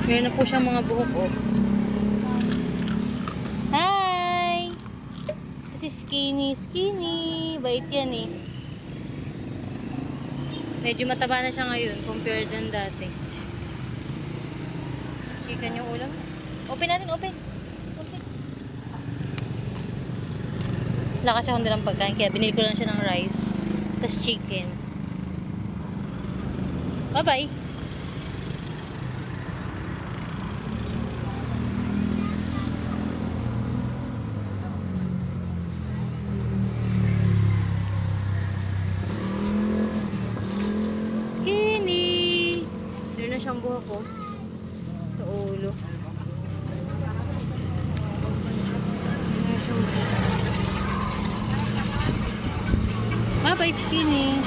Meron na po siyang mga buhok, oh. Hi! Kasi skinny. Bait yan, eh. Medyo mataba na siya ngayon compared than dati. Chicken yung ulam. Open natin, open. Wala kasi akong dalang pagkain, kaya binili ko lang siya ng rice. Tas chicken. Bye-bye! Skinny! Meron na siyang buhok ko. Sa ulo. Meron siyang buhok. Bye-bye, Skinny!